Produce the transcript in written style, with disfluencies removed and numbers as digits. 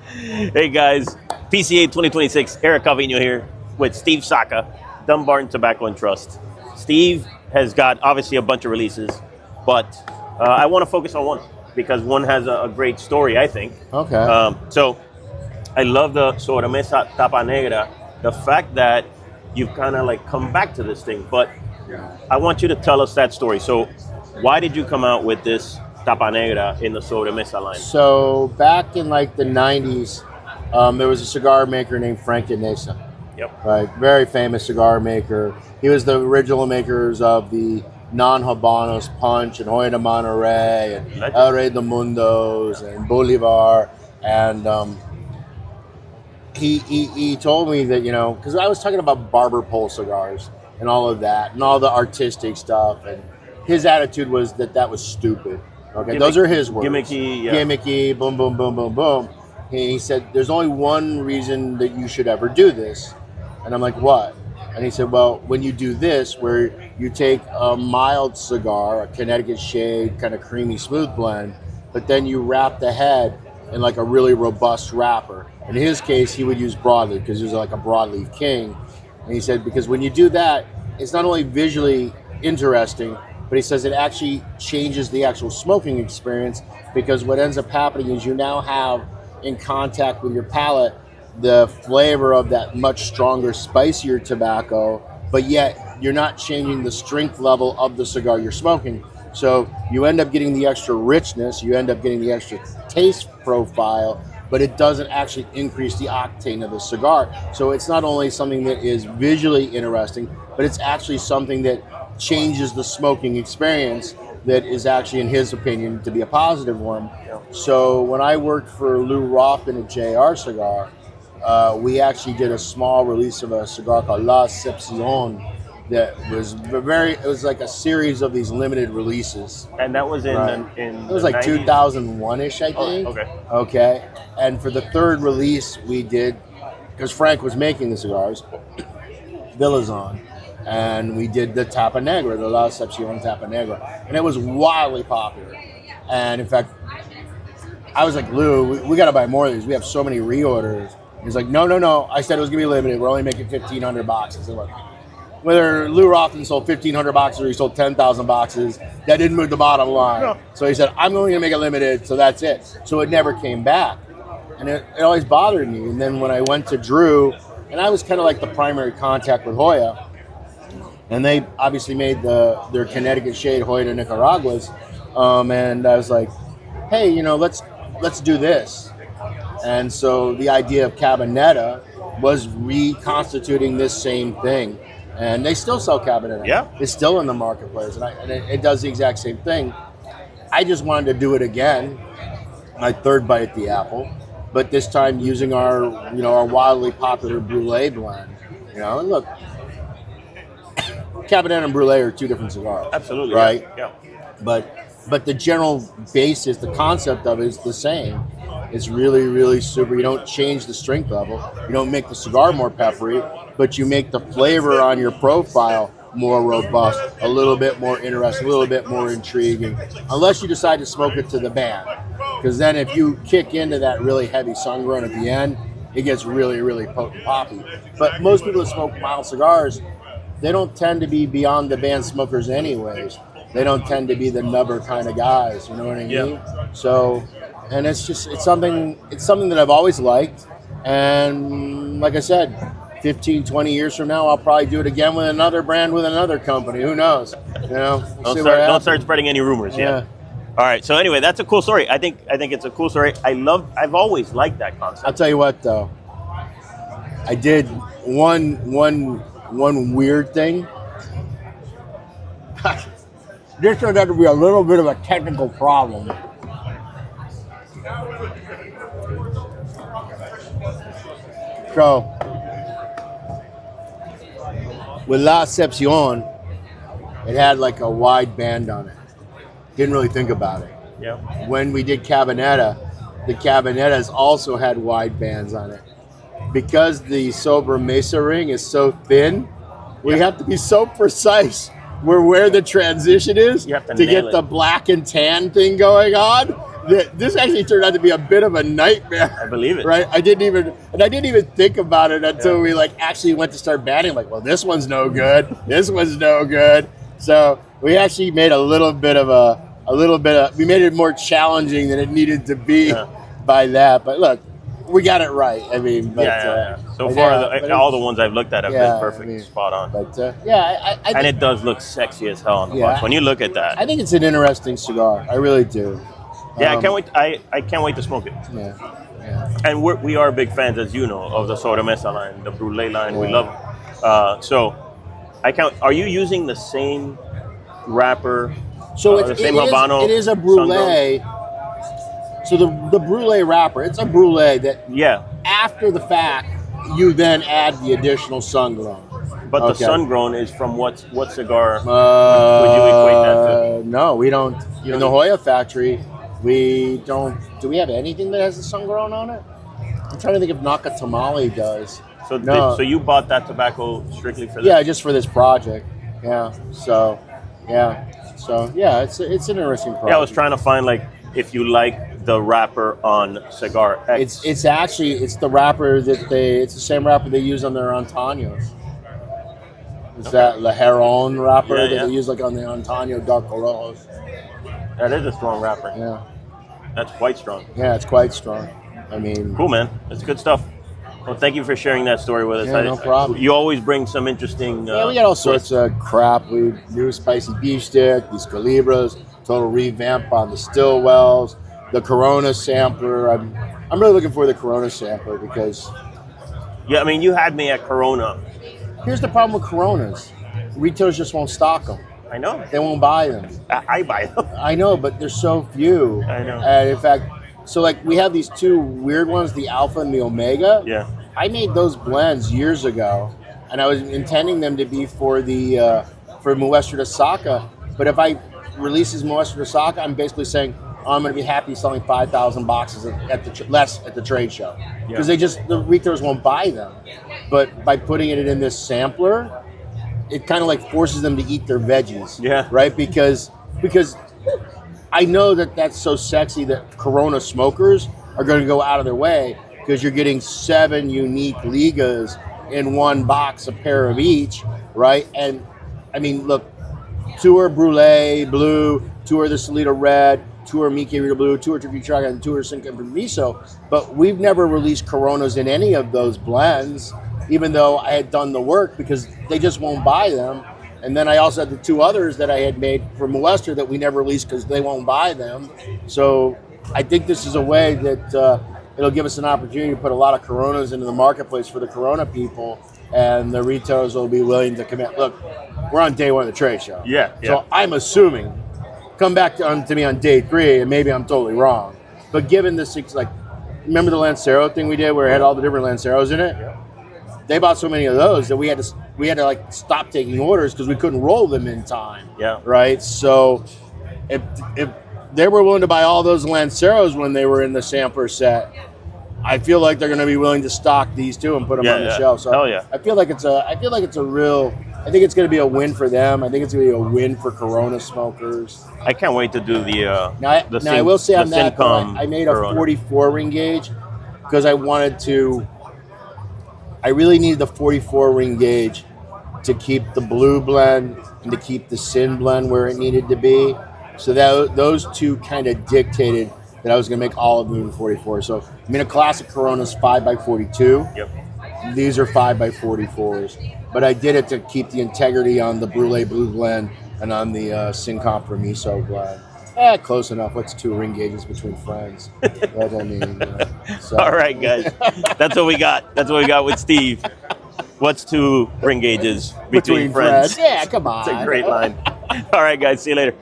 Hey guys, PCA 2026, Erik Calviño here with Steve Saka, Dunbarton Tobacco and Trust. Steve has got obviously a bunch of releases, but I want to focus on one because one has a great story, I think. Okay. So I love the Sobremesa Tapa Negra, the fact that you've kind of like come back to this thing, but I want you to tell us that story. So why did you come out with this Tapa Negra in the Sobremesa line? So back in like the 90s, there was a cigar maker named Frank Llaneza. Yep. Right, very famous cigar maker. He was the original makers of the non-Habanos Punch and Hoya de Monterrey and El Rey de Mundos and Bolivar. And he told me that, because I was talking about barber pole cigars and all of that and all the artistic stuff. And his attitude was that was stupid. Okay, those are his words. Gimmicky, yeah. Gimmicky, boom, boom, boom, boom, boom. He said, there's only one reason that you should ever do this. And I'm like, what? And he said, well, when you do this, where you take a mild cigar, a Connecticut shade, kind of creamy, smooth blend, but then you wrap the head in like a really robust wrapper. In his case, he would use broadleaf because he was like a broadleaf king. And he said, because when you do that, it's not only visually interesting, but he says it actually changes the actual smoking experience, because what ends up happening is you now have in contact with your palate the flavor of that much stronger, spicier tobacco, but yet you're not changing the strength level of the cigar you're smoking. So you end up getting the extra richness, you end up getting the extra taste profile, but it doesn't actually increase the octane of the cigar. So it's not only something that is visually interesting, but it's actually something that changes the smoking experience that is actually, in his opinion, to be a positive one. So when I worked for Lou Rothman at JR Cigar, we actually did a small release of a cigar called La Excepcion that was it was like a series of these limited releases. And that was in it was like 2001-ish, I think. Oh, okay. And for the third release we did, because Frank was making the cigars, Villazon, and we did the Tapa Negra, the La Excepcion Tapa Negra, and it was wildly popular. And in fact, I was like, Lou, we got to buy more of these. We have so many reorders. He's like, no. I said it was going to be limited. We're only making 1,500 boxes. And like, whether Lou Rothman sold 1,500 boxes or he sold 10,000 boxes, that didn't move the bottom line. No. So he said, I'm only going to make it limited, so that's it. So it never came back. And it always bothered me. And then when I went to Drew, and I was kind of like the primary contact with Hoya, and they obviously made their Connecticut shade Hoya de Nicaraguas, and I was like, hey, let's do this. And so the idea of Cabinetta was reconstituting this same thing. And they still sell Cabinetta. Yeah. It's still in the marketplace, and it does the exact same thing. I just wanted to do it again, my third bite at the apple, but this time using our wildly popular Brûlée blend. And look, Cabinetta and Brûlée are two different cigars. Absolutely. Right? Yeah. But the general basis, the concept of it is the same. It's really, really super. You don't change the strength level. You don't make the cigar more peppery, but you make the flavor on your profile more robust, a little bit more interesting, a little bit more intriguing, unless you decide to smoke it to the band. Because then if you kick into that really heavy sun grown at the end, it gets really, really potent poppy. But most people that smoke mild cigars, they don't tend to be beyond the band smokers anyways. They don't tend to be the nubber kind of guys, you know what I mean? Yeah. So, and it's something that I've always liked. And like I said, 15, 20 years from now, I'll probably do it again with another brand, with another company. Who knows? Don't start spreading any rumors. Yeah. All right. So anyway, that's a cool story. I think it's a cool story. I've always liked that concept. I'll tell you what, though. I did one weird thing. This turned out to be a little bit of a technical problem. So, with La Excepcion, it had like a wide band on it. Didn't really think about it. Yeah. When we did Cabinetta, the Cabinettas also had wide bands on it. Because the Sobremesa ring is so thin, we have to be so precise where the transition is to get the black and tan thing going on, this actually turned out to be a bit of a nightmare. I believe it. Right? I didn't even think about it until we like actually went to start batting. Like, well, this one's no good. This one's no good. So we actually made we made it more challenging than it needed to be by that. But look, we got it right. I mean, but, so far, all the ones I've looked at have been perfect, spot on. But I and it does look sexy as hell on the box. When you look at that, I think it's an interesting cigar. I really do. Yeah, I can't wait. I can't wait to smoke it. Yeah. And we are big fans, as you know, of the Sobremesa line, the Brûlée line. We love them. So I can't. Are you using the same wrapper? So the same Habano. It is a Brûlée. So the Brûlée wrapper, it's a Brûlée that after the fact you then add the additional sun-grown. But the sun-grown is from what cigar would you equate that to? No, we don't. In the Hoya factory, we don't. Do we have anything that has the sun-grown on it? I'm trying to think if Naka Tamale does. So so you bought that tobacco strictly for this? Yeah, just for this project. Yeah. So it's an interesting project. Yeah, I was trying to find like if you like the wrapper on Cigar X. It's the wrapper it's the same wrapper they use on their Antaños. It's that La Heron wrapper that they use like on the Antaño Dark Rojos. That is a strong wrapper. Yeah. That's quite strong. Yeah, it's quite strong. I mean, cool, man. That's good stuff. Well, thank you for sharing that story with us. Yeah, no problem. You always bring some interesting. We got all sorts of crap. We do spicy beef stick, these calibras, total revamp on the Stillwells, the Corona sampler. I'm really looking for the Corona sampler because. Yeah, I mean, you had me at Corona. Here's the problem with Coronas: retailers just won't stock them. I know. They won't buy them. I buy them. I know, but there's so few. I know. And in fact, so like we have these two weird ones, the Alpha and the Omega. Yeah. I made those blends years ago, and I was intending them to be for the for Muestra de Saka. But if I release as Muestra de Saka, I'm basically saying I'm going to be happy selling 5,000 boxes at the trade show because the retailers won't buy them. But by putting it in this sampler, it kind of like forces them to eat their veggies. Yeah. Right? Because I know that's so sexy that Corona smokers are going to go out of their way because you're getting 7 unique Ligas in one box, a pair of each, right? And I mean, look, 2 are Brûlée Blue, 2 are the Solita Red, 2 are Mickey Rita Blue, 2 are Turkey Traga, and 2 are Cinco Permiso. But we've never released Coronas in any of those blends, even though I had done the work because they just won't buy them. And then I also had the 2 others that I had made for Muestra that we never released because they won't buy them. So I think this is a way that it'll give us an opportunity to put a lot of Coronas into the marketplace for the Corona people, and the retailers will be willing to commit. Look, we're on day 1 of the trade show. Yeah. So I'm assuming, come back to me on day 3, and maybe I'm totally wrong. But given this, like, remember the Lancero thing we did where it had all the different Lanceros in it? Yeah. They bought so many of those that we had to like stop taking orders because we couldn't roll them in time. Yeah. Right. So if they were willing to buy all those Lanceros when they were in the sampler set, I feel like they're going to be willing to stock these too and put them on the shelf. So hell yeah. I feel like it's a real. I think it's going to be a win for them. I think it's going to be a win for Corona smokers. I can't wait to do the. Now I will say on that, I made a Corona. 44 ring gauge because I wanted to. I really needed the 44 ring gauge to keep the blue blend and to keep the Sin blend where it needed to be. So that those two kind of dictated that I was going to make all of them in 44. So I mean, a classic Corona's 5x42. Yep. These are 5x44s. But I did it to keep the integrity on the Brûlée Blue blend and on the Sin Compromiso blend. Close enough. What's 2 ring gauges between friends? But I mean, so. All right, guys. That's what we got. That's what we got with Steve. What's 2 ring gauges between friends? Yeah, come on. It's a great line. All right, guys. See you later.